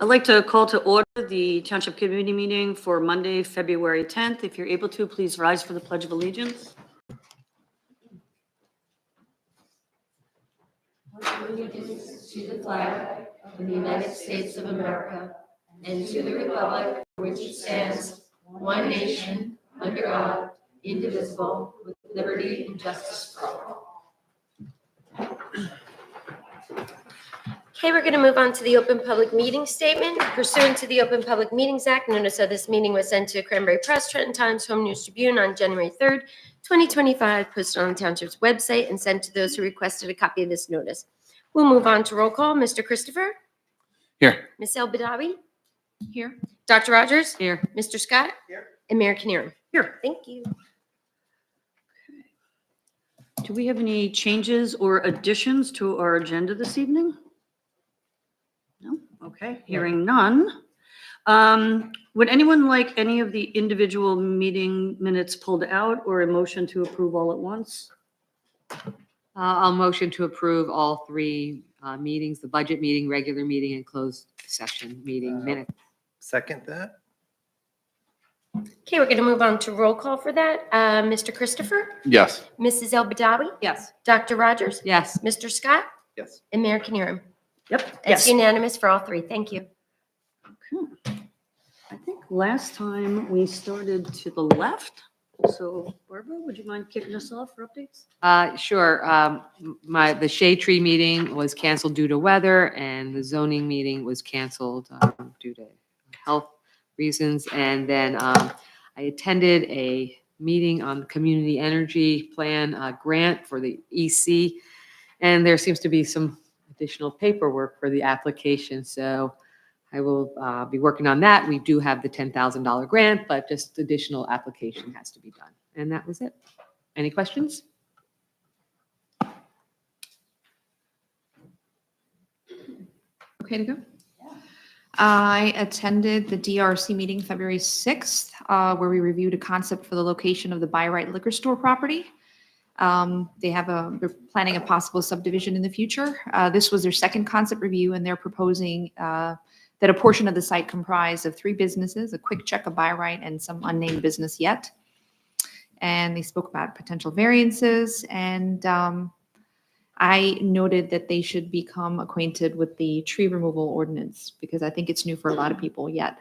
I'd like to call to order the Township Committee meeting for Monday, February 10th. If you're able to, please rise for the Pledge of Allegiance. Allegiance to the flag of the United States of America and to the republic for which it stands, one nation, under God, indivisible, with liberty and justice for all. Okay, we're going to move on to the Open Public Meeting Statement. Pursuant to the Open Public Meetings Act, notice of this meeting was sent to Cranbury Press, Trenton Times, Home News Tribune on January 3rd, 2025, posted on the Township's website and sent to those who requested a copy of this notice. We'll move on to roll call. Mr. Christopher? Here. Ms. El-Badawi? Here. Dr. Rogers? Here. Mr. Scott? Here. And Mayor Kinnear? Here. Thank you. Do we have any changes or additions to our agenda this evening? No? Okay, hearing none. Would anyone like any of the individual meeting minutes pulled out or a motion to approve all at once? I'll motion to approve all three meetings, the budget meeting, regular meeting, and closed session meeting minutes. Second that? Okay, we're going to move on to roll call for that. Mr. Christopher? Yes. Mrs. El-Badawi? Yes. Dr. Rogers? Yes. Mr. Scott? Yes. And Mayor Kinnear? Yep. It's Yes. unanimous for all three. Thank you. Okay. I think last time we started to the left. So Barbara, would you mind kicking us off for updates? Sure. The shade tree meeting was canceled due to weather, and the zoning meeting was canceled due to health reasons. And then I attended a meeting on the community energy plan grant for the EC, and there seems to be some additional paperwork for the application. So I will be working on that. We do have the $10,000 grant, but just additional application has to be done. And that was it. Any questions? Okay to go? I attended the DRC meeting February 6th, where we reviewed a concept for the location of the By Right liquor store property. They're planning a possible subdivision in the future. This was their second concept review, and they're proposing that a portion of the site comprised of 3 businesses, a Quick Check, a By Right, and some unnamed business yet. And they spoke about potential variances, and I noted that they should become acquainted with the tree removal ordinance because I think it's new for a lot of people yet.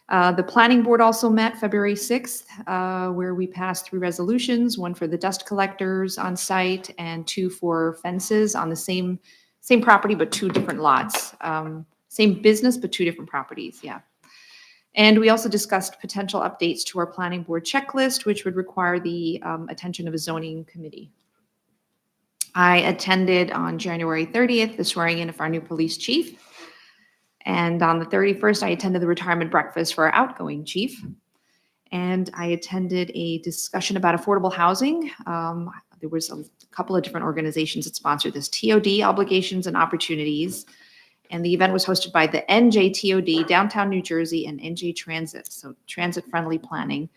The planning board also met February 6th, where we passed 3 resolutions, one for the dust collectors on site and 2 for fences on the same property, but 2 different lots. Same business, but 2 different properties, yeah. And we also discussed potential updates to our planning board checklist, which would require the attention of a zoning committee. I attended on January 30th the swearing in of our new police chief. And on the 31st, I attended the retirement breakfast for our outgoing chief. And I attended a discussion about affordable housing. There was a couple of different organizations that sponsored this, TOD, Obligations and Opportunities. And the event was hosted by the NJTOD, Downtown New Jersey, and NJ Transit, so transit-friendly planning.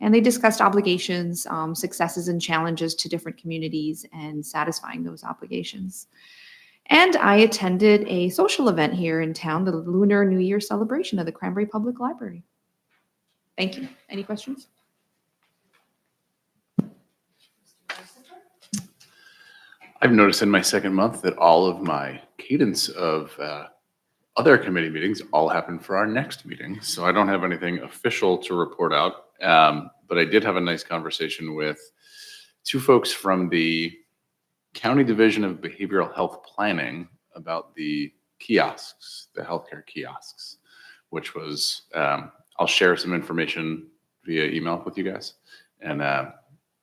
And they discussed obligations, successes and challenges to different communities and satisfying those obligations. And I attended a social event here in town, the Lunar New Year celebration of the Cranbury Public Library. Thank you. Any questions? I've noticed in my second month that all of my cadence of other committee meetings all happen for our next meeting. So I don't have anything official to report out. But I did have a nice conversation with 2 folks from the County Division of Behavioral Health Planning about the kiosks, the healthcare kiosks, which was, I'll share some information via email with you guys. And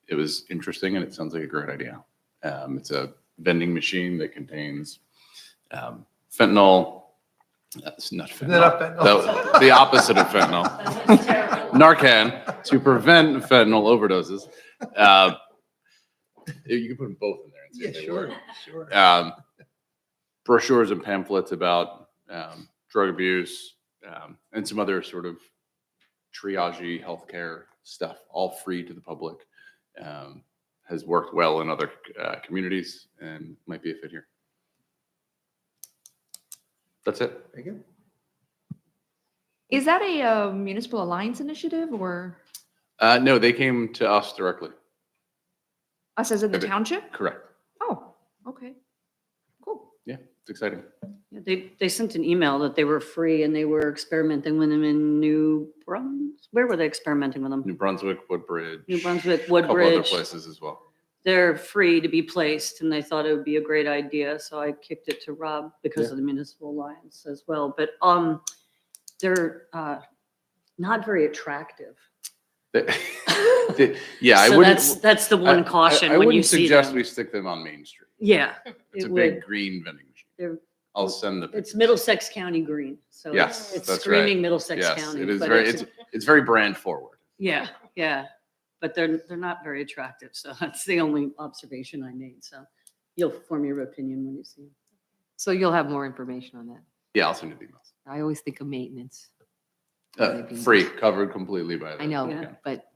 it was interesting and it sounds like a great idea. It's a vending machine that contains fentanyl. That's not fentanyl. The opposite of fentanyl. Narcan to prevent fentanyl overdoses. You can put them both in there. And see if they work. Sure. Brochures and pamphlets about drug abuse and some other sort of triage healthcare stuff, all free to the public. Has worked well in other communities and might be a fit here. That's it. Very good. Is that a municipal alliance initiative or No, they came to us directly. us as in the Okay. township? Correct. Oh, okay. Cool. Yeah, it's exciting. Yeah, they sent an email that they were free and they were experimenting with them in New Brunswick. Where were they experimenting with them? New Brunswick, Woodbridge. New Brunswick, A couple other Woodbridge. places as well. They're free to be placed and they thought it would be a great idea. So I kicked it to Rob because Yeah. of the municipal alliance as well. But they're not very attractive. Yeah, I So wouldn't. that's the one caution I when you wouldn't see suggest them. we stick them on Main Street. Yeah, It's it a big would. green vending machine. They're- I'll send the. It's pictures. Middlesex County green. So Yes, it's that's screaming right. Middlesex Yes, County. it is but very. It's very brand forward. Yeah, yeah, but they're not very attractive. So that's the only observation I made. So you'll form your opinion when you see them. So you'll have more information on that. Yeah, I'll send you the emails. I always think of maintenance. Free, covered completely by. I know, Yeah. but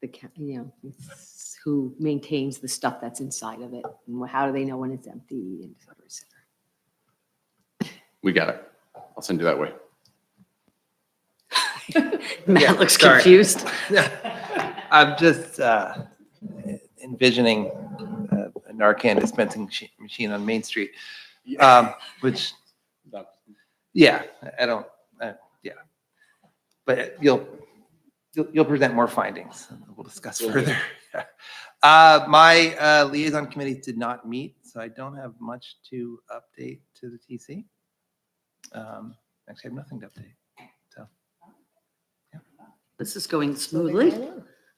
it's the, it's who maintains the stuff that's inside of it, and how do they know when it's empty, and et cetera, et cetera. We got it. I'll send you that way. Matt Yeah, looks sorry. confused. I'm just envisioning a Narcan dispensing machine on Main Street, which, yeah, I don't, yeah. But you'll present more findings. We'll discuss further. My liaison committee did not meet, so I don't have much to update to the TC. Actually, I have nothing to update. So, This is going smoothly.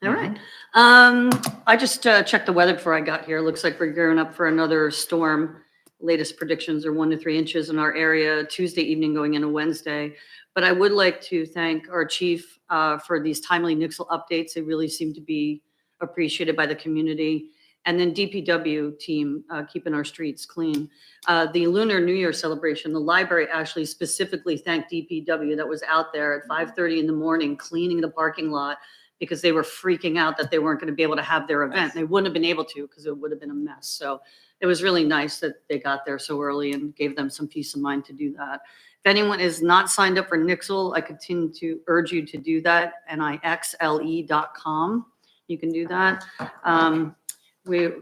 All right. Mm-hmm. I just checked the weather before I got here. Looks like we're gearing up for another storm. Latest predictions are 1 to 3 inches in our area Tuesday evening going into Wednesday. But I would like to thank our chief for these timely Nixle updates. They really seem to be appreciated by the community. And then DPW team keeping our streets clean. The Lunar New Year celebration, the library actually specifically thanked DPW that was out there at 5:30 in the morning cleaning the parking lot because they were freaking out that they weren't going to be able to have their event. They wouldn't have been able to because it would have been a mess. So it was really nice that they got there so early and gave them some peace of mind to do that. If anyone is not signed up for Nixle, I continue to urge you to do that. nixle.com. You can do that.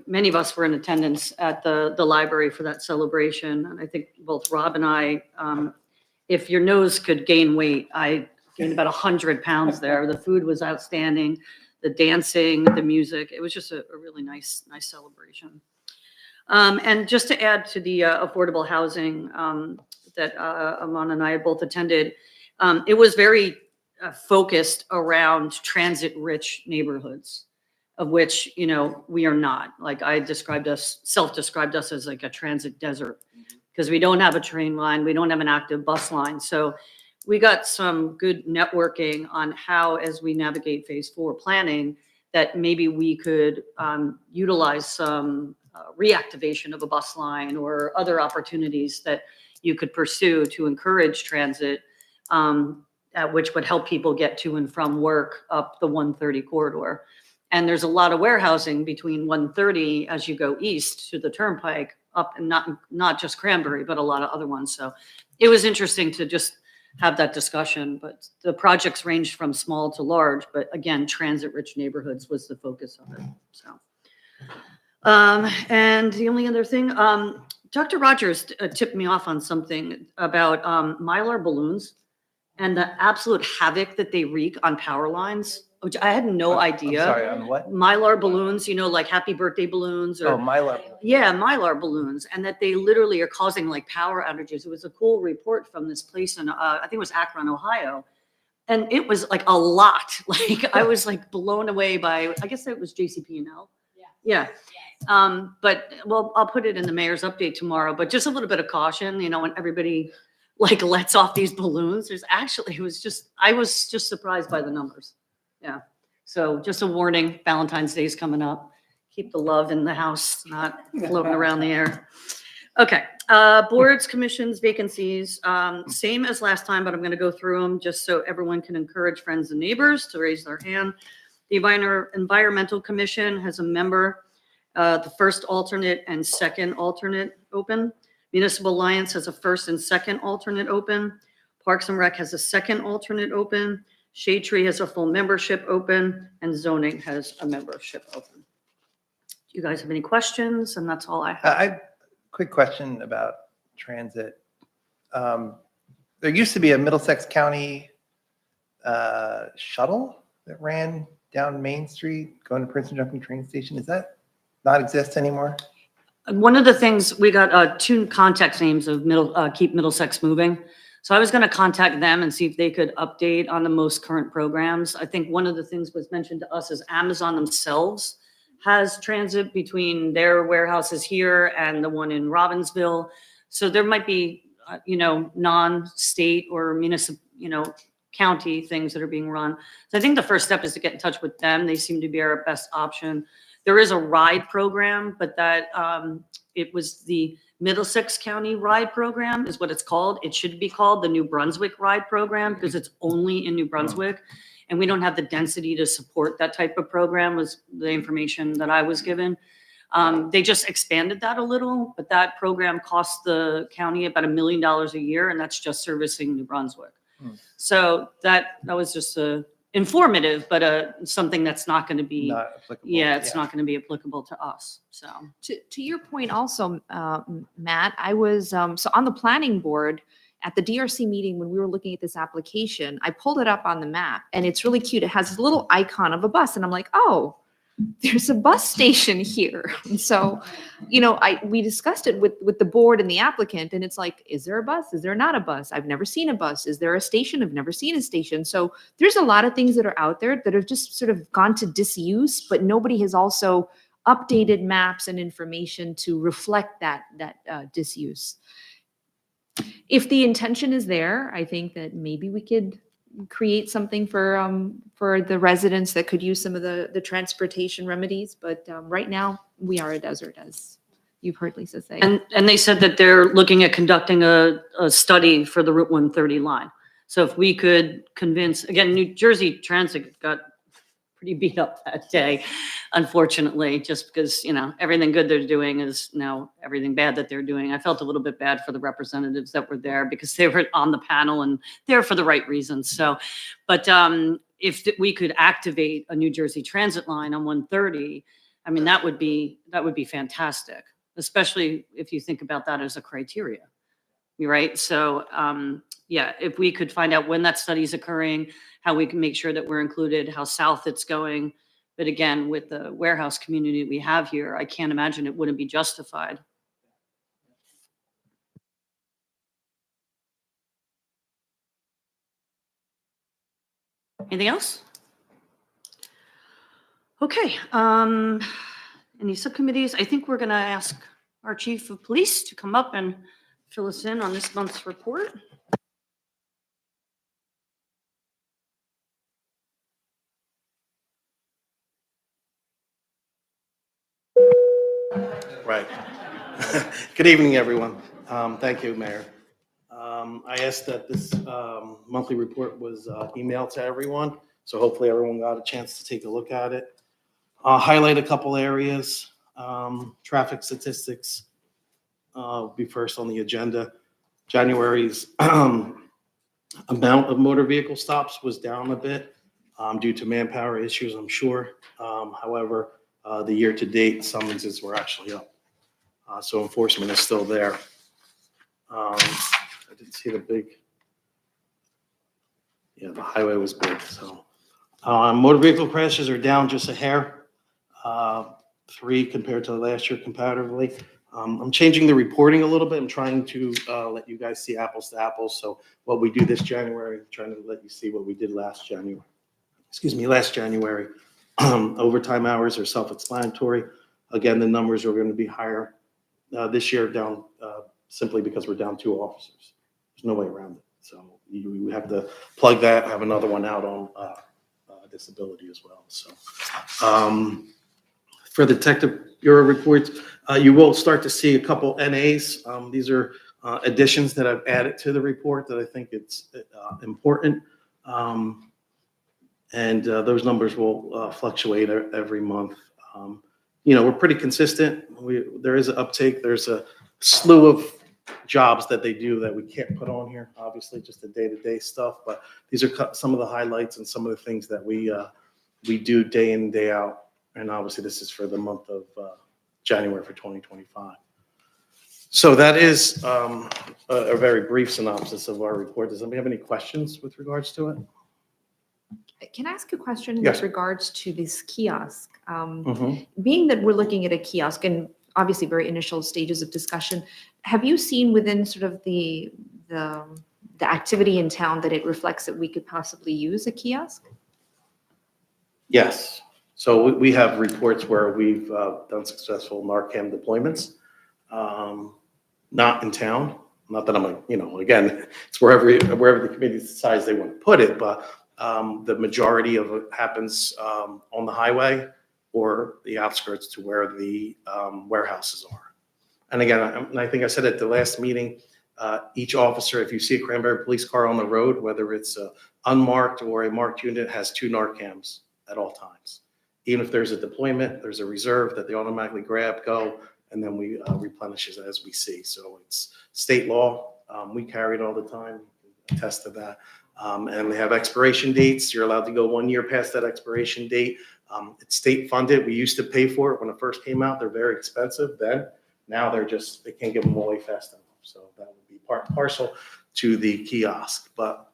Many of us were in attendance at the library for that celebration. And I think both Rob and I, if your nose could gain weight, I gained about 100 pounds there. The food was outstanding, the dancing, the music. It was just a really nice celebration. And just to add to the affordable housing that Amon and I both attended, it was very focused around transit-rich neighborhoods, of which, we are not. Like I self-described us as like a transit desert because we don't have a train line, we don't have an active bus line. So we got some good networking on how, as we navigate phase 4 planning, that maybe we could utilize some reactivation of a bus line or other opportunities that you could pursue to encourage transit, which would help people get to and from work up the 130 corridor. And there's a lot of warehousing between 130 as you go east to the turnpike up, and not just Cranbury, but a lot of other ones. So it was interesting to just have that discussion, but the projects ranged from small to large, but again, transit-rich neighborhoods was the focus of it, so. And the only other thing, Dr. Rogers tipped me off on something about Mylar balloons and the absolute havoc that they wreak on power lines, which I had no idea. I'm sorry, on what? Mylar balloons, like happy birthday balloons or. Oh, Mylar. Yeah, Mylar balloons, and that they literally are causing like power outages. It was a cool report from this place in, I think it was Akron, Ohio. And it was like a lot. Like I was like blown away by, I guess it was JCP&L. Yeah. But well, I'll put it in the mayor's update tomorrow, but just a little bit of caution, when everybody like lets off these balloons, I was just surprised by the numbers. Yeah. So just a warning, Valentine's Day is coming up. Keep the love in the house, not floating around the air. Okay, boards, commissions, vacancies, same as last time, but I'm going to go through them just so everyone can encourage friends and neighbors to raise their hand. The Environmental Commission has a member, the first alternate and second alternate open. Municipal Alliance has a first and second alternate open. Parks and Rec has a second alternate open. Shade Tree has a full membership open, and Zoning has a membership open. Do you guys have any questions? And that's all I have. Quick question about transit. There used to be a Middlesex County shuttle that ran down Main Street going to Princeton Junction train station. Does that not exist anymore? One of the things, we got 2 contact names of Keep Middlesex Moving. So I was going to contact them and see if they could update on the most current programs. I think one of the things was mentioned to us is Amazon themselves has transit between their warehouses here and the one in Robbinsville. So there might be, non-state or municipal, county things that are being run. So I think the first step is to get in touch with them. They seem to be our best option. There is a ride program, but that it was the Middlesex County Ride Program is what it's called. It should be called the New Brunswick Ride Program because it's only in New Brunswick. And we don't have the density to support that type of program, was the information that I was given. They just expanded that a little, but that program costs the county about $1 million a year, and that's just servicing New Brunswick. So that was just informative, but something that's not going to be, Not applicable. it's not going to be applicable to us. So To your point also, Matt, I was, so on the planning board at the DRC meeting when we were looking at this application, I pulled it up on the map and it's really cute. It has a little icon of a bus and I'm like, oh, there's a bus station here. And so, we discussed it with the board and the applicant and it's like, is there a bus? Is there not a bus? I've never seen a bus. Is there a station? I've never seen a station. So there's a lot of things that are out there that have just sort of gone to disuse, but nobody has also updated maps and information to reflect that disuse. If the intention is there, I think that maybe we could create something for the residents that could use some of the transportation remedies. But right now, we are a desert, as you've heard Lisa say. And they said that they're looking at conducting a study for the Route 130 line. So if we could convince, again, New Jersey Transit got pretty beat up that day, unfortunately, just because, everything good they're doing is now everything bad that they're doing. I felt a little bit bad for the representatives that were there because they were on the panel and there for the right reasons. So, but if we could activate a New Jersey Transit line on 130, I mean, that would be fantastic, especially if you think about that as a criteria, right? So, if we could find out when that study is occurring, how we can make sure that we're included, how south it's going. But again, with the warehouse community we have here, I can't imagine it wouldn't be justified. Anything else? Okay. Any subcommittees? I think we're going to ask our chief of police to come up and fill us in on this month's report. Right. Good evening, everyone. Thank you, Mayor. I asked that this monthly report was emailed to everyone, so hopefully everyone got a chance to take a look at it. I'll highlight a couple areas. Traffic statistics will be first on the agenda. January's amount of motor vehicle stops was down a bit due to manpower issues, I'm sure. However, the year-to-date summonses were actually up. So enforcement is still there. I didn't see the highway was big. So motor vehicle crashes are down just a hair, 3 compared to last year comparatively. I'm changing the reporting a little bit. I'm trying to let you guys see apples to apples. So what we do this January, I'm trying to let you see what we did last January. Overtime hours are self-explanatory. Again, the numbers are going to be higher this year, down simply because we're down 2 officers. There's no way around it. So you have to plug that, have another one out on disability as well. So for the Detective Bureau reports, you will start to see a couple NAs. These are additions that I've added to the report that I think it's important. And those numbers will fluctuate every month. We're pretty consistent. There is an uptake. There's a slew of jobs that they do that we can't put on here, obviously, just the day-to-day stuff. But these are some of the highlights and some of the things that we do day in, day out. And obviously, this is for the month of January for 2025. So that is a very brief synopsis of our report. Does anybody have any questions with regards to it? Can I ask a question Yes. with regards to this kiosk? Mhm. Being that we're looking at a kiosk and obviously very initial stages of discussion, have you seen within sort of the activity in town that it reflects that we could possibly use a kiosk? Yes. So we have reports where we've done successful Narcan deployments, not in town. Not that I'm again, it's wherever the committee decides they want to put it, but the majority of it happens on the highway or the outskirts to where the warehouses are. And again, I think I said at the last meeting, each officer, if you see a Cranbury police car on the road, whether it's unmarked or a marked unit, has 2 Narcans at all times. Even if there's a deployment, there's a reserve that they automatically grab, go, and then we replenish it as we see. So it's state law. We carry it all the time, attest to that. And they have expiration dates. You're allowed to go 1 year past that expiration date. It's state funded. We used to pay for it when it first came out. They're very expensive then. Now they can't give them away fast enough. So that would be part and parcel to the kiosk. But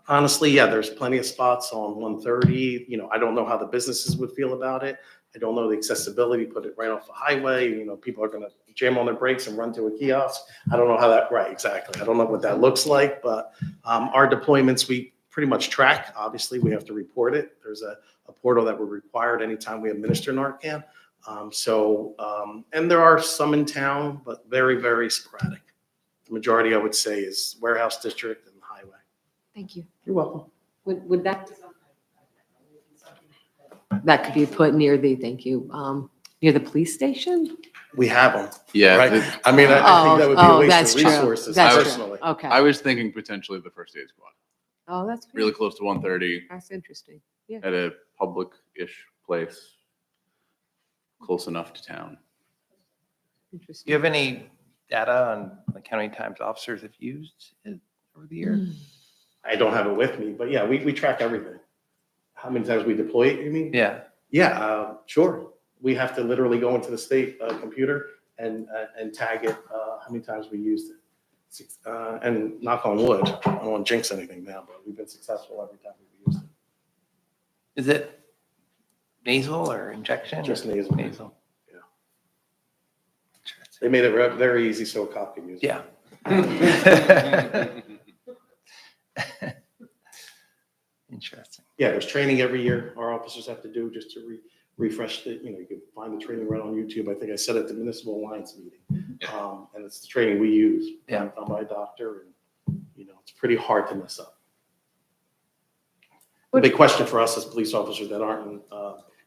honestly, yeah, there's plenty of spots on 130. I don't know how the businesses would feel about it. I don't know the accessibility, put it right off the highway. People are going to jam on their brakes and run to a kiosk. I don't know how right, exactly. I don't know what that looks like, but our deployments, we pretty much track. Obviously, we have to report it. There's a portal that we're required anytime we administer Narcan. And there are some in town, but very, very sporadic. The majority, I would say, is warehouse district and highway. Thank you. You're welcome. Would that could be put near near the police station? We have them. Yeah. Right. I mean, I think that would be a waste that's of true. resources That's true. personally. Okay. I was thinking potentially the first aid squad, Oh, that's really great. close to 130 That's interesting. at a public-ish place, close enough to town. Do Interesting. you have any data on how many times officers have used it over the year? I don't have it with me, but yeah, we track everything. How many times we deploy it, you mean? Yeah. Yeah, sure. We have to literally go into the state computer and tag it, how many times we used it. And knock on wood, I don't want to jinx anything now, but we've been successful every time we've used it. Is it nasal or injection? Just nasal. Nasal. Yeah. They made it very easy so a cop can use it. Yeah. Interesting. Yeah, there's training every year our officers have to do just to refresh you can find the training right on YouTube. I think I said at the Municipal Alliance meeting. And it's the training we use. Yeah. Done by a doctor, and it's pretty hard to mess up. The big question for us as police officers that aren't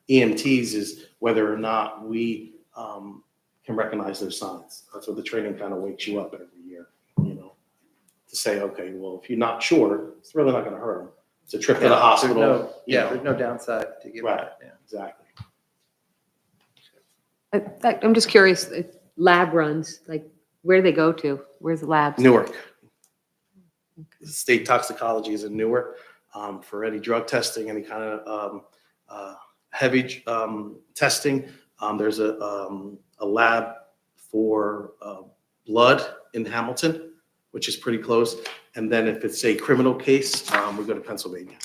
EMTs is whether or not we can recognize those signs. That's what the training kind of wakes you up every year, to say, okay, well, if you're not sure, it's really not going to hurt them. It's a trip to the hospital. There's no downside to get Right. that. Yeah. Exactly. I'm just curious, lab runs, where do they go to? Where's the labs? Newark. State toxicology is in Newark for any drug testing, any kind of heavy testing. There's a lab for blood in Hamilton, which is pretty close. And then if it's a criminal case, we go to Pennsylvania.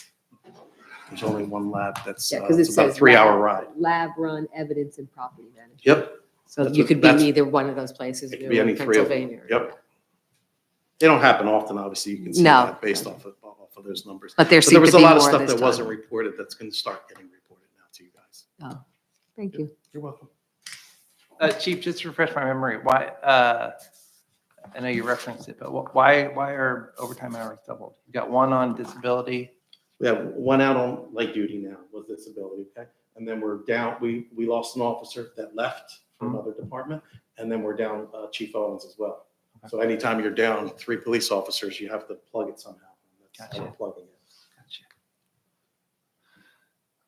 There's only one lab that's Yeah, because it it's about a says 3-hour ride. Lab run evidence and property management. Yep. So That's you what- could be that's- either one of those places. It could be any Newark, 3 of them. Pennsylvania. Yep. They don't happen often, obviously. You can see No. that based off of those numbers. But there But there seemed was to a be lot of more stuff this that time. wasn't reported that's going to start getting reported now to you guys. Oh, thank you. You're welcome. Chief, just to refresh my memory, why, I know you referenced it, but why are overtime hours doubled? You got one on disability. We have one out on light duty now with disability, okay? And then we're down, we lost an officer that left from another department, and then we're down Chief Owens as well. Okay. So anytime you're down 3 police officers, you have to plug it somehow. That's how Gotcha. we're plugging it.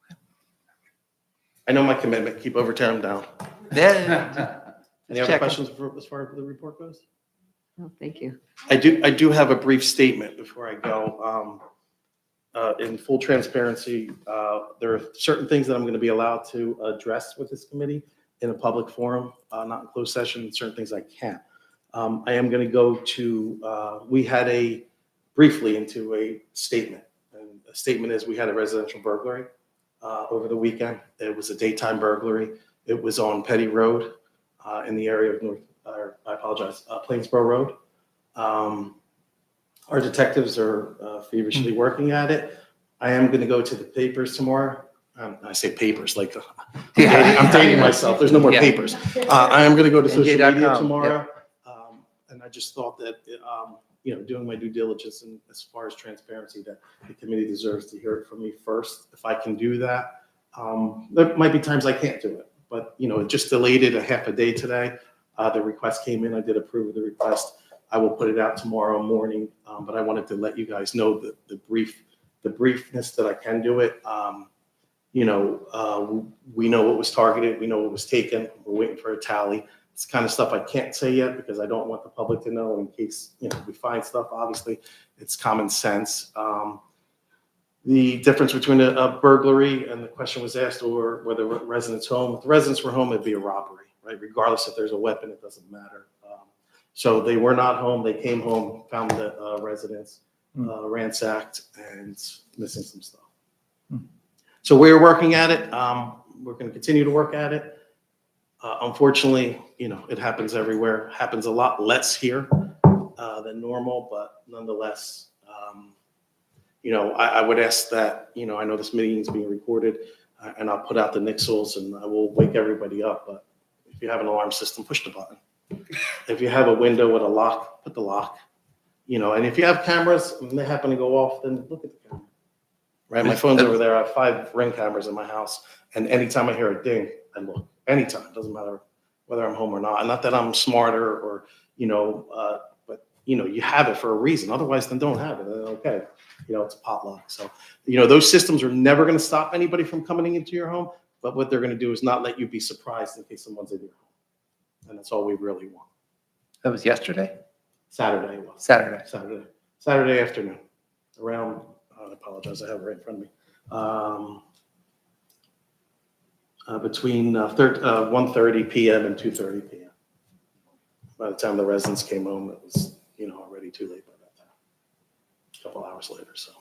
Gotcha. I know my commitment, keep overtime down. Yeah. Any other questions as far as the report goes? Oh, thank you. I do have a brief statement before I go. In full transparency, there are certain things that I'm going to be allowed to address with this committee in a public forum, not in closed session, and certain things I can't. I am going to go to, we had briefly into a statement. And the statement is we had a residential burglary over the weekend. It was a daytime burglary. It was on Petty Road in the area of Plainsboro Road. Our detectives are feverishly working at it. I am going to go to the papers tomorrow. I say papers, like I'm dating myself. There's no more Yeah. papers. I am going to go to social media NJ.com, tomorrow. And I just thought that, doing my due diligence and as far as transparency, that the committee deserves to hear it from me first. If I can do that, there might be times I can't do it, but, it just delayed it a half a day today. The request came in. I did approve of the request. I will put it out tomorrow morning, but I wanted to let you guys know the briefness that I can do it. We know what was targeted. We know what was taken. We're waiting for a tally. It's the kind of stuff I can't say yet because I don't want the public to know in case, we find stuff. Obviously, it's common sense. The difference between a burglary and the question was asked, or whether residents home. If the residents were home, it'd be a robbery, right? Regardless if there's a weapon, it doesn't matter. So they were not home. They came home, found the residence ransacked and missing some stuff. So we're working at it. We're going to continue to work at it. Unfortunately, it happens everywhere. Happens a lot less here than normal, but nonetheless, I would ask that, I know this meeting is being recorded, and I'll put out the nixles and I will wake everybody up. But if you have an alarm system, push the button. If you have a window with a lock, put the lock. And if you have cameras and they happen to go off, then look at the camera. Right, my phone's over there. I have 5 Ring cameras in my house, and anytime I hear a ding, I look. Anytime, it doesn't matter whether I'm home or not. And not that I'm smarter or but you have it for a reason. Otherwise, then don't have it. Then okay, it's a potluck. So those systems are never going to stop anybody from coming into your home. But what they're going to do is not let you be surprised in case someone's in your home, and that's all we really want. That was yesterday? Saturday it was. Saturday afternoon, around. I apologize. I have it right in front of me. Between 1:30 p.m. and 2:30 p.m. By the time the residents came home, it was already too late by that time. A couple hours later. So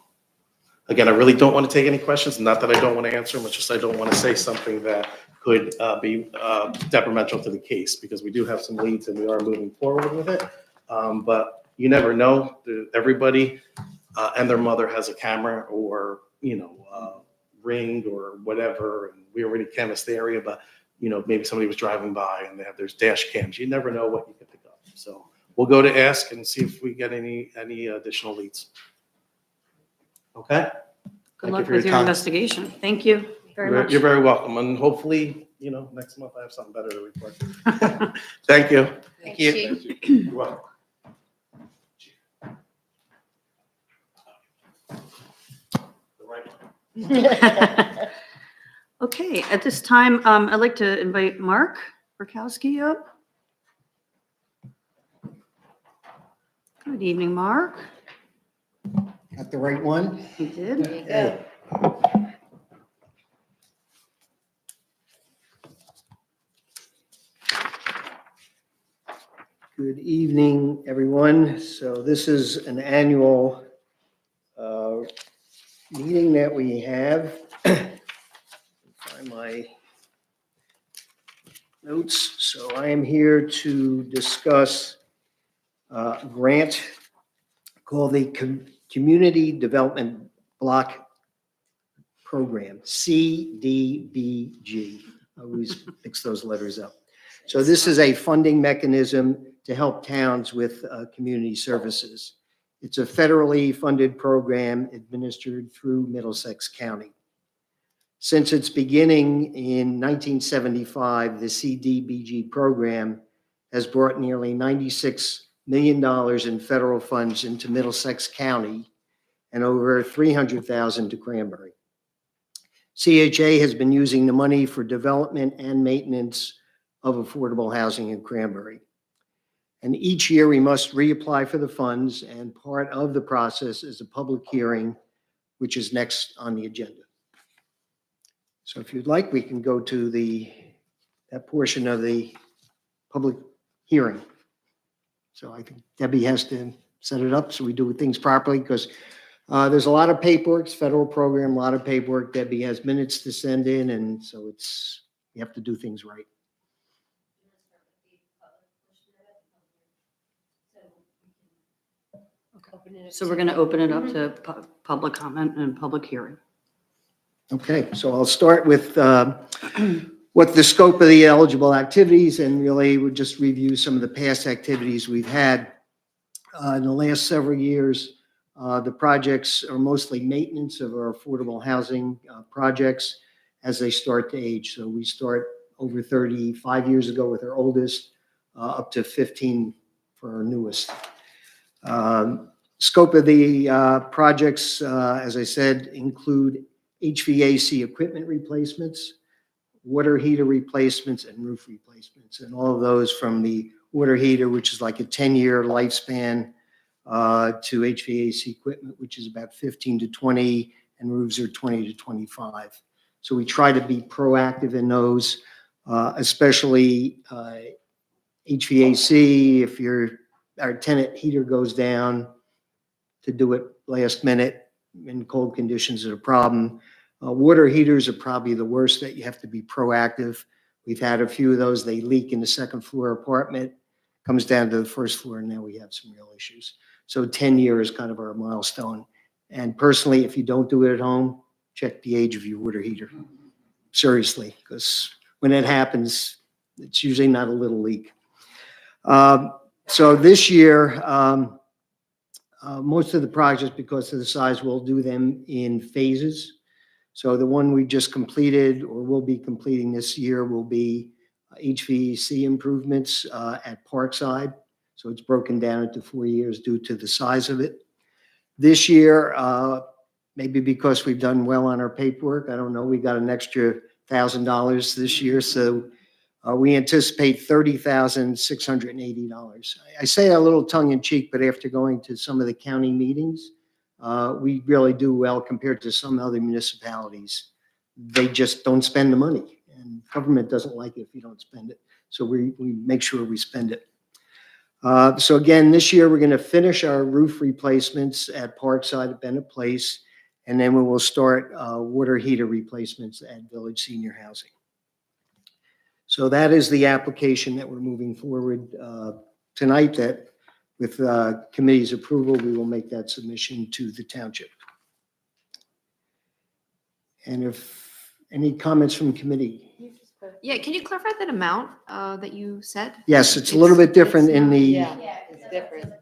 again, I really don't want to take any questions. Not that I don't want to answer them, it's just I don't want to say something that could be detrimental to the case, because we do have some leads and we are moving forward with it. But you never know. Everybody and their mother has a camera or Ring or whatever, and we already canvassed the area, but maybe somebody was driving by and there's dash cams. You never know what you can pick up. So we'll go to ask and see if we get any additional leads. Okay. Good luck with your investigation. Thank you very much. You're very welcome, and hopefully next month I have something better to report. Thank you. Thank you. You're welcome. The right one. Okay, at this time, I'd like to invite Mark Burkowski up. Good evening, Mark. Got the right one? You did? There you go. Good evening, everyone. So this is an annual meeting that we have. Find my notes. So I am here to discuss a grant called the Community Development Block Program, CDBG. I always mix those letters up. So this is a funding mechanism to help towns with community services. It's a federally funded program administered through Middlesex County. Since its beginning in 1975, the CDBG program has brought nearly $96 million in federal funds into Middlesex County and over $300,000 to Cranbury. CHA has been using the money for development and maintenance of affordable housing in Cranbury. And each year we must reapply for the funds, and part of the process is a public hearing, which is next on the agenda. So if you'd like, we can go to that portion of the public hearing. So I think Debbie has to set it up so we do things properly, because there's a lot of paperwork, it's a federal program, a lot of paperwork. Debbie has minutes to send in, and so you have to do things right. So we're going to open it up to public comment and public hearing. Okay, so I'll start with what the scope of the eligible activities, and really we'll just review some of the past activities we've had. In the last several years, the projects are mostly maintenance of our affordable housing projects as they start to age. So we start over 35 years ago with our oldest, up to 15 for our newest. Scope of the projects, as I said, include HVAC equipment replacements, water heater replacements, and roof replacements. And all of those from the water heater, which is like a 10-year lifespan, to HVAC equipment, which is about 15 to 20, and roofs are 20 to 25. So we try to be proactive in those, especially HVAC. If our tenant heater goes down, to do it last minute in cold conditions is a problem. Water heaters are probably the worst, that you have to be proactive. We've had a few of those. They leak in the second floor apartment, comes down to the first floor, and now we have some real issues. So 10 years is kind of our milestone. And personally, if you don't do it at home, check the age of your water heater. Seriously, because when it happens, it's usually not a little leak. So this year, most of the projects, because of the size, we'll do them in phases. So the one we just completed, or will be completing this year, will be HVAC improvements at Parkside. So it's broken down into 4 years due to the size of it. This year, maybe because we've done well on our paperwork, I don't know, we got an extra $1,000 this year. So we anticipate $30,680. I say a little tongue in cheek, but after going to some of the county meetings, we really do well compared to some other municipalities. They just don't spend the money, and government doesn't like it if you don't spend it. So we make sure we spend it. So again, this year we're going to finish our roof replacements at Parkside at Bennett Place, and then we will start water heater replacements at Village Senior Housing. So that is the application that we're moving forward tonight, that with committee's approval, we will make that submission to the township. And if any comments from committee? Yeah, can you clarify that amount that you said? Yes, it's a little bit different in the Yeah, it's different.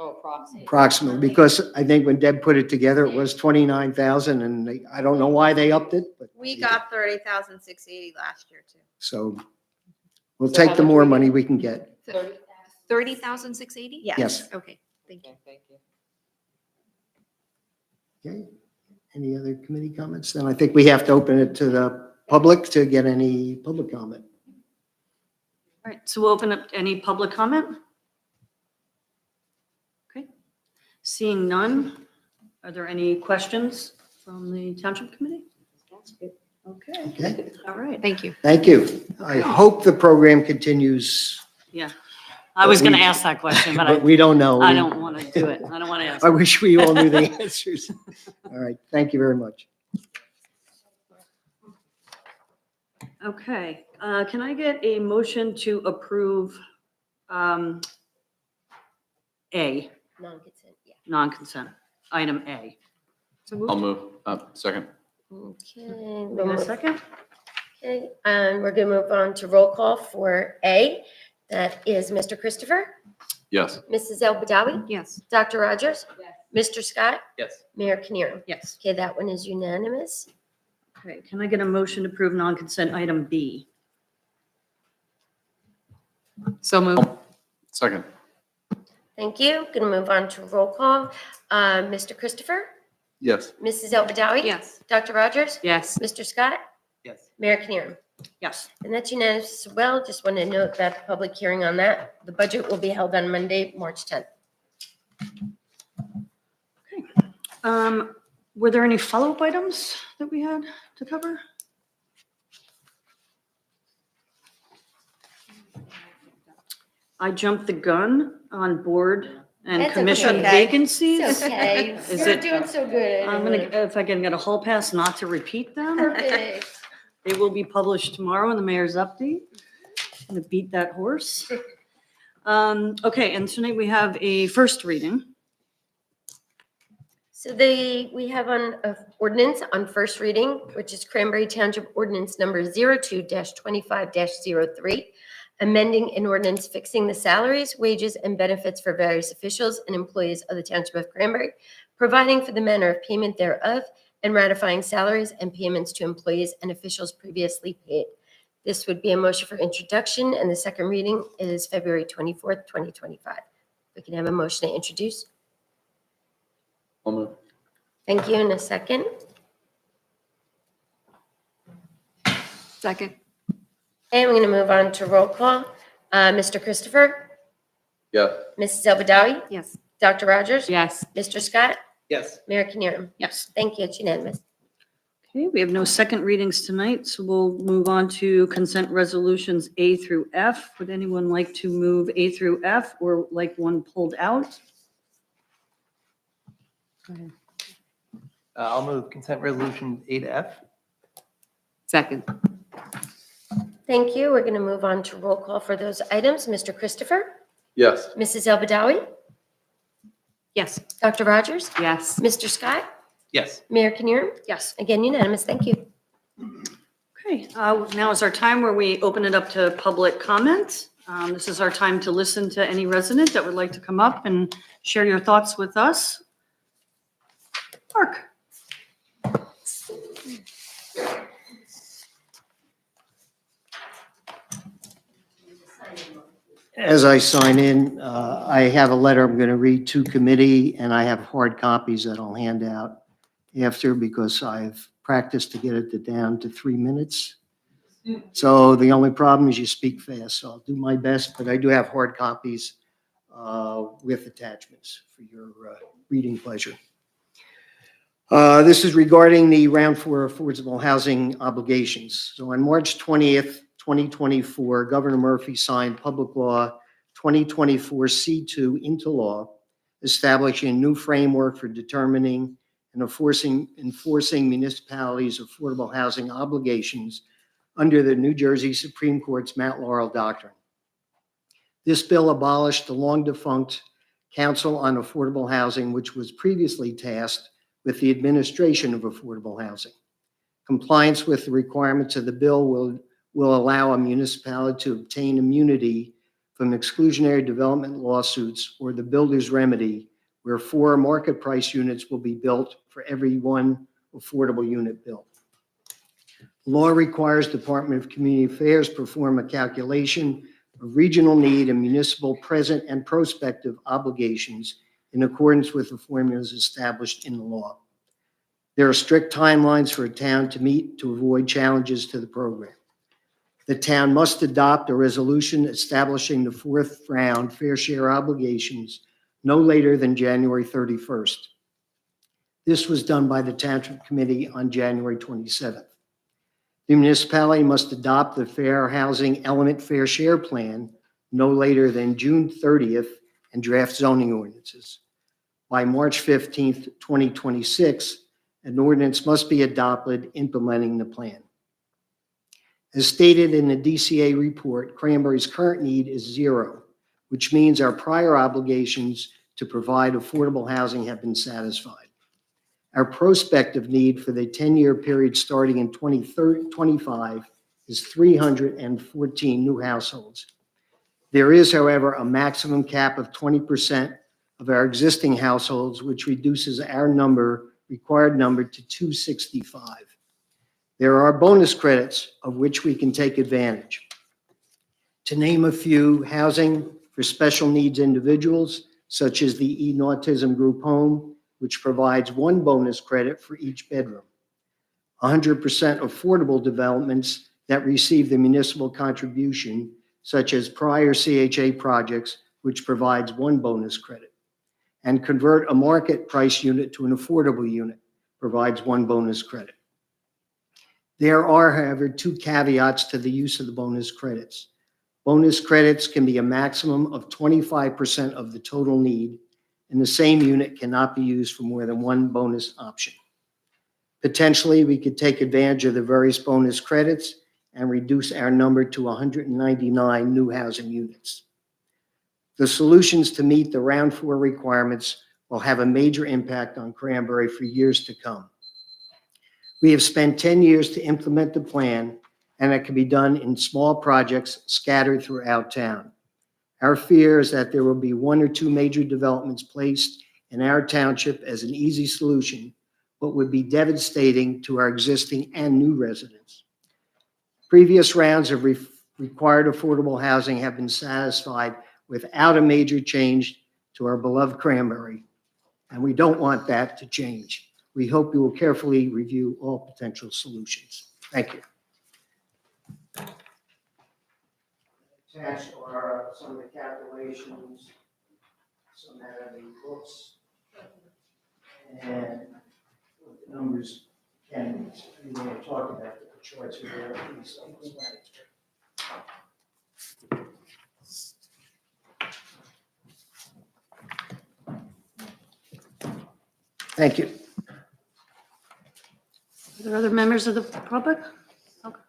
Oh, approximately. approximately, because I think when Deb put it together, it was 29,000, and I don't know why they upped it, but. We got 30,680 last year too. So we'll So take how the much more we money get? we can get. 30,680? Yes. Okay, thank you. Okay, thank you. Okay. Any other committee comments? Then I think we have to open it to the public to get any public comment. All right, so we'll open up any public comment. Okay. Seeing none, are there any questions from the Township Committee? Okay, Okay, all right. Thank you. thank you. I hope the program continues, Yeah, I was going to ask that question, but but we don't know. I don't want to do it. I don't want to ask. I wish we all knew the answers. All right, thank you very much. Okay, can I get a motion to approve A, Non-consent, yeah. non-consent, item A? I'll move. Second. Okay. Wait a second. Okay, and we're going to move on to roll call for A. That is Mr. Christopher, Yes. Mrs. El Badawi, Yes. Dr. Rogers, Mr. Scott, Yes. Mayor Kinnear. Yes. Okay, that one is unanimous. Okay, can I get a motion to approve non-consent item B? So moved. Second. Thank you. Going to move on to roll call. Mr. Christopher, Yes. Mrs. El Badawi. Yes. Dr. Rogers, Yes. Mr. Scott, Yes. Mayor Kinnear. Yes. And that's unanimous as well. Just want to note that the public hearing on that, the budget will be held on Monday, March 10th. Were there any follow-up items that we had to cover? I jumped the gun on board and That's commission okay. vacancies. It's okay. Is You're it- doing so good. I'm gonna, if I can get a hall pass not to repeat them. Perfect. They will be published tomorrow in the mayor's update. I'm gonna beat that horse. Okay, and tonight we have a first reading. So we have on ordinance on first reading, which is Cranbury Township Ordinance Number 02-25-03, amending an ordinance fixing the salaries, wages, and benefits for various officials and employees of the Township of Cranbury, providing for the manner of payment thereof, and ratifying salaries and payments to employees and officials previously paid. This would be a motion for introduction, and the second reading is February 24th, 2025. We can have a motion to introduce. I'll move. Thank you. In a second. Second. And we're going to move on to roll call. Mr. Christopher, Yes. Mrs. Elbadawi, Yes. Dr. Rogers, Yes. Mr. Scott, Yes. Mayor Knierim. Yes. Thank you. It's unanimous. Okay, we have no second readings tonight, so we'll move on to consent resolutions A through F. Would anyone like to move A through F or like one pulled out? Go ahead. I'll move consent resolution A to F. Second. Thank you. We're going to move on to roll call for those items. Mr. Christopher, Yes. Mrs. Elbadawi, Yes. Dr. Rogers, Yes. Mr. Scott, Yes. Mayor Knierim. Yes. Again, unanimous. Thank you. Okay, now is our time where we open it up to public comment. This is our time to listen to any resident that would like to come up and share your thoughts with us. Mark? As I sign in, I have a letter I'm going to read to committee, and I have hard copies that I'll hand out after because I've practiced to get it down to 3 minutes. So the only problem is you speak fast, so I'll do my best, but I do have hard copies with attachments for your reading pleasure. This is regarding the Round 4 affordable housing obligations. So on March 20th, 2024, Governor Murphy signed Public Law 2024 C2 into law, establishing a new framework for determining and enforcing municipalities' affordable housing obligations under the New Jersey Supreme Court's Mount Laurel Doctrine. This bill abolished the long-defunct Council on Affordable Housing, which was previously tasked with the administration of affordable housing. Compliance with the requirements of the bill will allow a municipality to obtain immunity from exclusionary development lawsuits or the builder's remedy, where 4 market price units will be built for every 1 affordable unit built. Law requires Department of Community Affairs perform a calculation of regional need and municipal present and prospective obligations in accordance with the formulas established in the law. There are strict timelines for a town to meet to avoid challenges to the program. The town must adopt a resolution establishing the 4th round fair share obligations no later than January 31st. This was done by the Township Committee on January 27th. The municipality must adopt the Fair Housing Element Fair Share Plan no later than June 30th and draft zoning ordinances. By March 15th, 2026, an ordinance must be adopted implementing the plan. As stated in the DCA report, Cranbury's current need is 0, which means our prior obligations to provide affordable housing have been satisfied. Our prospective need for the 10-year period starting in 2025 is 314 new households. There is, however, a maximum cap of 20% of our existing households, which reduces our required number to 265. There are bonus credits of which we can take advantage. To name a few, housing for special needs individuals, such as the Eden Autism Group Home, which provides 1 bonus credit for each bedroom. 100% affordable developments that receive the municipal contribution, such as prior CHA projects, which provides 1 bonus credit, and convert a market price unit to an affordable unit, provides 1 bonus credit. There are, however, 2 caveats to the use of the bonus credits. Bonus credits can be a maximum of 25% of the total need, and the same unit cannot be used for more than 1 bonus option. Potentially, we could take advantage of the various bonus credits and reduce our number to 199 new housing units. The solutions to meet the round 4 requirements will have a major impact on Cranbury for years to come. We have spent 10 years to implement the plan, and it can be done in small projects scattered throughout town. Our fear is that there will be 1 or 2 major developments placed in our township as an easy solution, but would be devastating to our existing and new residents. Previous rounds of required affordable housing have been satisfied without a major change to our beloved Cranbury, and we don't want that to change. We hope you will carefully review all potential solutions. Thank you. Attached are some of the calculations, some out of the books, and what the numbers can, we want to talk about the charts are there, please self-explanatory. Thank you. Are there other members of the public? Okay.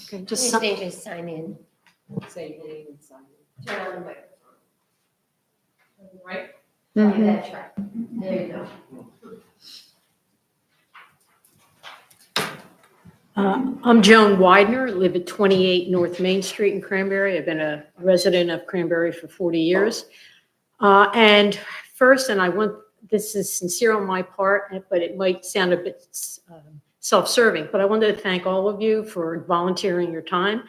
Okay, just Just some, sign in. Say your name and sign. Turn on the microphone. Right? Mhm. That's right. There you go. I'm Joan Widener, live at 28 North Main Street in Cranbury. I've been a resident of Cranbury for 40 years. And first, this is sincere on my part, but it might sound a bit self-serving, but I wanted to thank all of you for volunteering your time.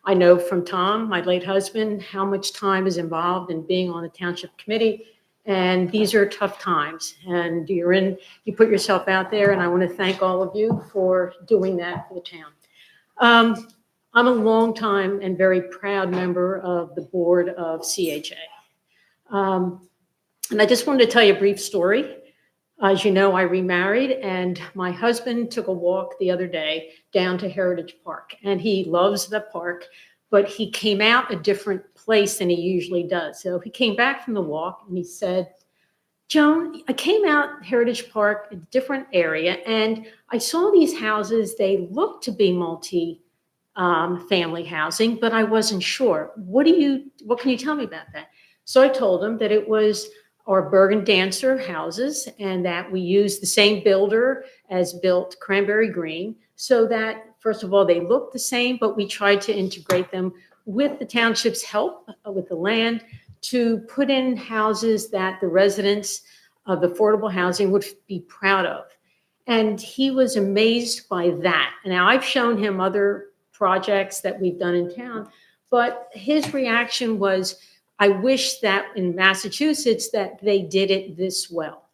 I know from Tom, my late husband, how much time is involved in being on the township committee. And these are tough times, and you put yourself out there, and I want to thank all of you for doing that for the town. I'm a longtime and very proud member of the board of CHA. And I just wanted to tell you a brief story. As you know, I remarried, and my husband took a walk the other day down to Heritage Park, and he loves the park, but he came out a different place than he usually does. So he came back from the walk and he said, Joan, I came out Heritage Park, a different area, and I saw these houses. They looked to be multi-family housing, but I wasn't sure. What can you tell me about that? So I told him that it was our Bergen Dancer houses and that we used the same builder as built Cranberry Green, so that, first of all, they looked the same, but we tried to integrate them with the township's help with the land to put in houses that the residents of affordable housing would be proud of. And he was amazed by that. Now, I've shown him other projects that we've done in town, but his reaction was, I wish that in Massachusetts that they did it this well.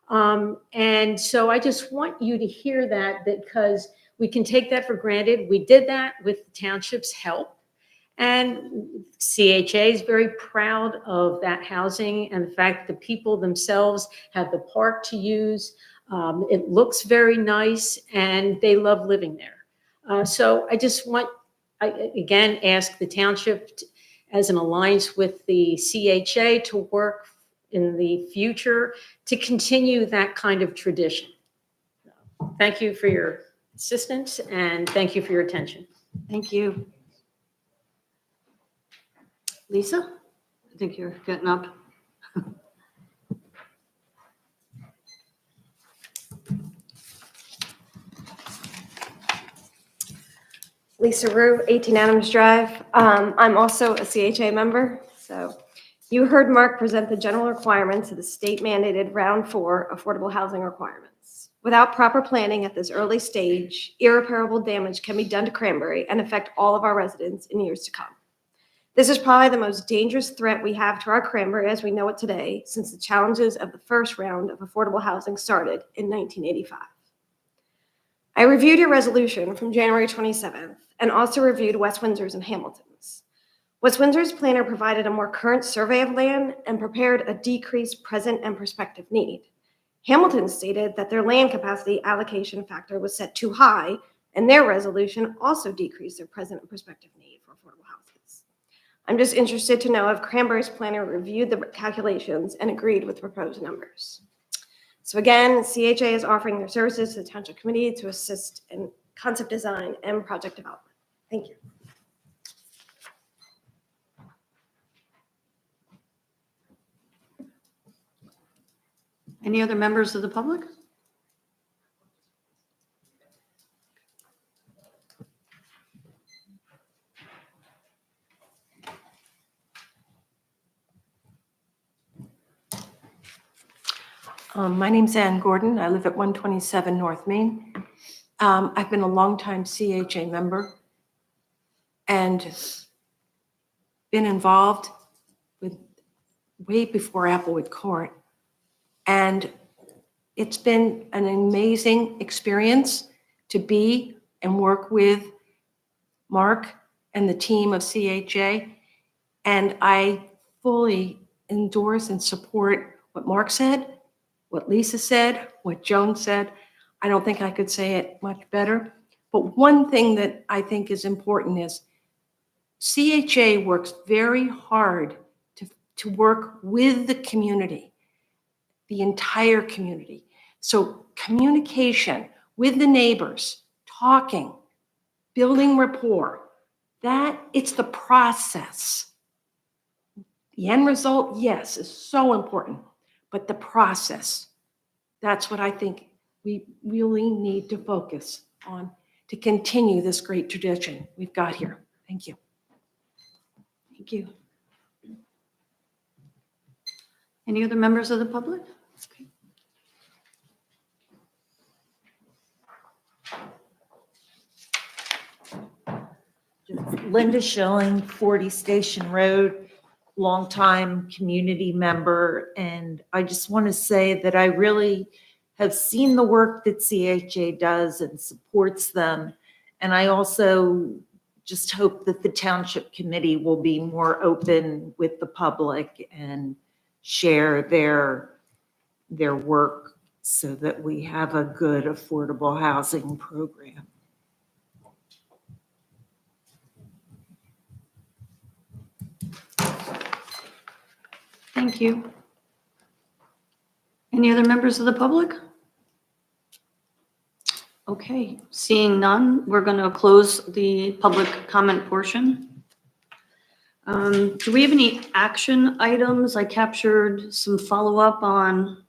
And so I just want you to hear that, because we can take that for granted. We did that with the township's help. And CHA is very proud of that housing and the fact that the people themselves have the park to use. It looks very nice and they love living there. So I just want, again, ask the township as an alliance with the CHA to work in the future to continue that kind of tradition. Thank you for your assistance and thank you for your attention. thank you. Lisa, I think you're getting up. Lisa Rue, 18 Adams Drive. I'm also a CHA member. So you heard Mark present the general requirements of the state mandated round 4 affordable housing requirements. Without proper planning at this early stage, irreparable damage can be done to Cranbury and affect all of our residents in years to come. This is probably the most dangerous threat we have to our Cranbury as we know it today, since the challenges of the first round of affordable housing started in 1985. I reviewed your resolution from January 27th and also reviewed West Windsor's and Hamilton's. West Windsor's planner provided a more current survey of land and prepared a decreased present and prospective need. Hamilton stated that their land capacity allocation factor was set too high, and their resolution also decreased their present and prospective need for affordable houses. I'm just interested to know if Cranbury's planner reviewed the calculations and agreed with proposed numbers. So again, CHA is offering their services to the Township Committee to assist in concept design and project development. Thank you. Any other members of the public? My name's Ann Gordon. I live at 127 North Main. I've been a longtime CHA member and been involved with way before Applewood Court. And it's been an amazing experience to be and work with Mark and the team of CHA. And I fully endorse and support what Mark said, what Lisa said, what Joan said. I don't think I could say it much better. But one thing that I think is important is CHA works very hard to work with the community, the entire community. So communication with the neighbors, talking, building rapport, it's the process. The end result, yes, is so important, but the process, that's what I think we really need to focus on to continue this great tradition we've got here. Thank you. Thank you. Any other members of the public? Okay. Linda Schilling, 40 Station Road, longtime community member. And I just want to say that I really have seen the work that CHA does and supports them. And I also just hope that the Township Committee will be more open with the public and share their work so that we have a good affordable housing program. Thank you. Any other members of the public? Okay, seeing none, we're going to close the public comment portion. Do we have any action items? I captured some follow-up on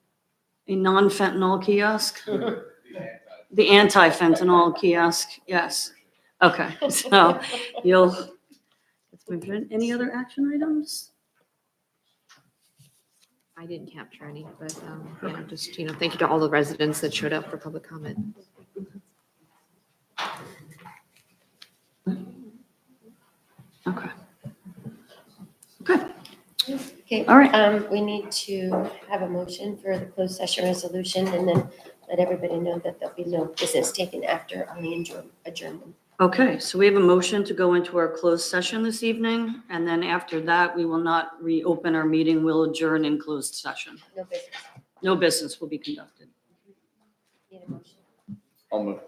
a non-fentanyl kiosk. The anti-fentanyl kiosk, yes. Okay, so let's move in. Any other action items? I didn't capture any, but yeah, just, thank you to all the residents that showed up for public comment. Okay. Good. Okay. All right. We need to have a motion for the closed session resolution and then let everybody know that there'll be no business taken after on the adjournment. Okay, so we have a motion to go into our closed session this evening, and then after that, we will not reopen our meeting. We'll adjourn in closed session. No business. No business will be conducted. Need a motion. I'll move.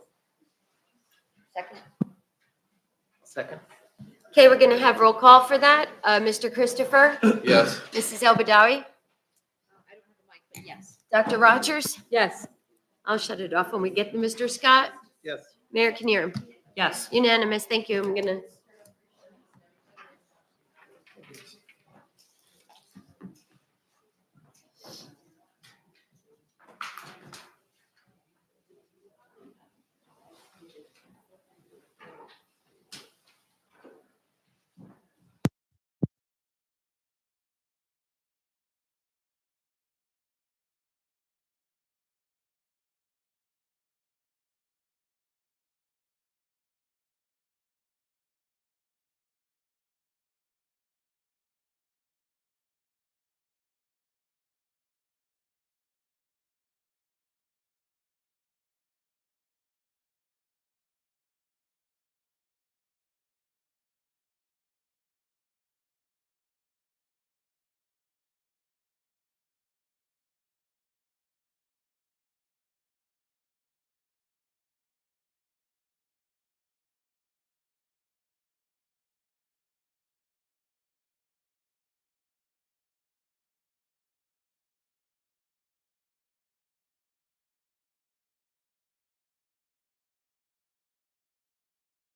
Second. Okay, we're going to have roll call for that. Mr. Christopher, Yes. Mrs. El Badawi, Yes. Dr. Rogers. Yes. I'll shut it off when we get to Mr. Scott. Yes. Mayor Kinnear. Yes. Unanimous. Thank you. I'm going to